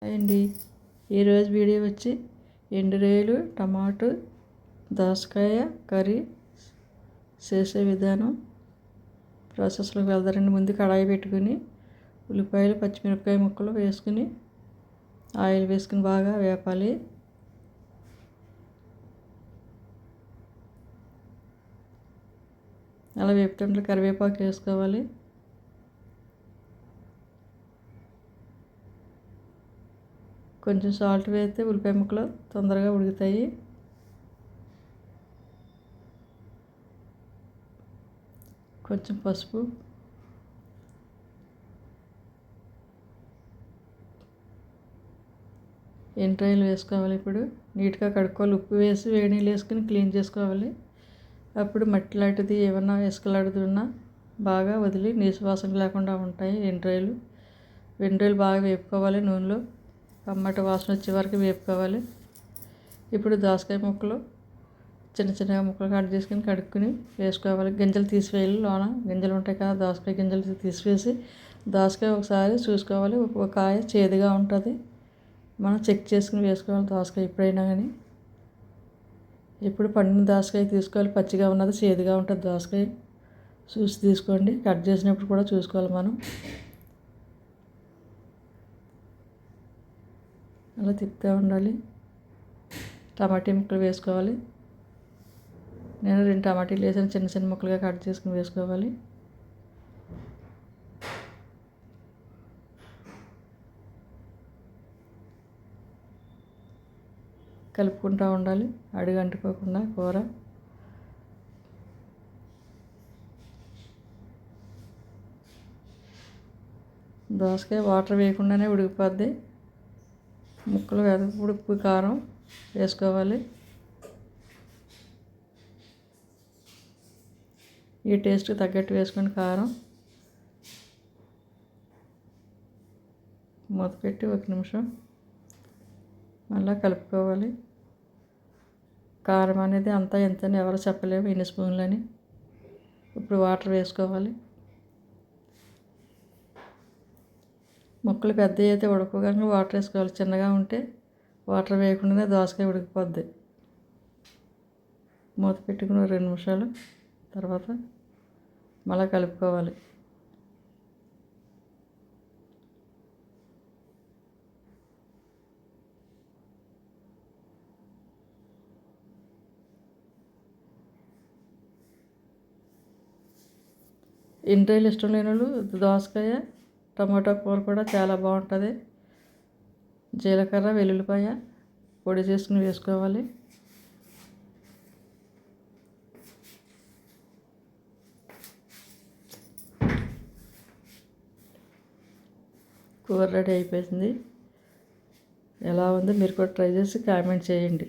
అండి ఈరోజు వీడియో వచ్చి ఎండు రొయ్యలు టమాటో దోసకాయ కర్రీ చేసే విధానం ప్రాసెస్లోకి వెళ్తారండి. ముందు కడాయి పెట్టుకుని ఉల్లిపాయలు పచ్చిమిరపకాయ ముక్కలు వేసుకుని ఆయిల్ వేసుకుని బాగా వేపాలి. అలా వేపుతుంటే కరివేపాకు వేసుకోవాలి. కొంచెం సాల్ట్ వేస్తే ఉల్లిపాయ ముక్కలు తొందరగా ఉడుకుతాయి. కొంచెం పసుపు, ఎండ్రాయిలు వేసుకోవాలి. ఇప్పుడు నీట్గా కడుక్కోవాలి. ఉప్పు వేసి వేడి నీళ్ళు వేసుకుని క్లీన్ చేసుకోవాలి. అప్పుడు మట్టి లాంటిది ఏమన్నా ఇసుక లాంటిది ఉన్నా బాగా వదిలి నీసు వాసన లేకుండా ఉంటాయి. ఎండ్రాయిలు బాగా వేపుకోవాలి నూనెలో. టమాటా వాసన వచ్చే వరకు వేపుకోవాలి. ఇప్పుడు దోసకాయ ముక్కలు చిన్న చిన్నగా ముక్కలు కట్ చేసుకుని కడుక్కుని వేసుకోవాలి. గింజలు తీసివేయాలి. లోన గింజలు ఉంటాయి కదా, దోసకాయ గింజలు తీసివేసి దోసకాయ ఒకసారి చూసుకోవాలి. ఒక కాయ చేదుగా ఉంటుంది, మనం చెక్ చేసుకుని వేసుకోవాలి దోసకాయ ఎప్పుడైనా కానీ. ఇప్పుడు పండిన దోసకాయ తీసుకోవాలి. పచ్చిగా ఉన్నది చేదుగా ఉంటుంది దోసకాయ, చూసి తీసుకోండి. కట్ చేసినప్పుడు కూడా చూసుకోవాలి మనం. అలా తిప్పుతూ ఉండాలి. టమాటా ముక్కలు వేసుకోవాలి. నేను 2 టమాటీలు వేసాను, చిన్న చిన్న ముక్కలుగా కట్ చేసుకుని వేసుకోవాలి. కలుపుకుంటూ ఉండాలి అడుగు అంటుకోకుండా కూర. దోసకాయ వాటర్ వేయకుండానే ఉడికిపోద్ది. ముక్కలు వేదప్పుడు ఉప్పు కారం వేసుకోవాలి. ఈ టేస్ట్కి తగ్గట్టు వేసుకొని కారం మూత పెట్టి 1 నిమిషం మళ్ళీ కలుపుకోవాలి. కారం అనేది అంతా ఎంతని ఎవరు చెప్పలేము, ఎన్ని స్పూన్లని. ఇప్పుడు వాటర్ వేసుకోవాలి. ముక్కలు పెద్దవి అయితే ఉడకగానే వాటర్ వేసుకోవాలి. చిన్నగా ఉంటే వాటర్ వేయకుండానే దోసకాయ ఉడికిపోద్ది. మూత పెట్టుకుని 2 నిమిషాలు తర్వాత మళ్ళీ కలుపుకోవాలి. ఎండ్రాయిలు ఇష్టం లేని వాళ్ళు దోసకాయ టమాటా కూర కూడా చాలా బాగుంటుంది. జీలకర్ర వెల్లుల్లిపాయ పొడి చేసుకుని వేసుకోవాలి. కూర రెడీ అయిపోయింది. ఎలా ఉందో మీరు కూడా ట్రై చేసి కామెంట్ చేయండి.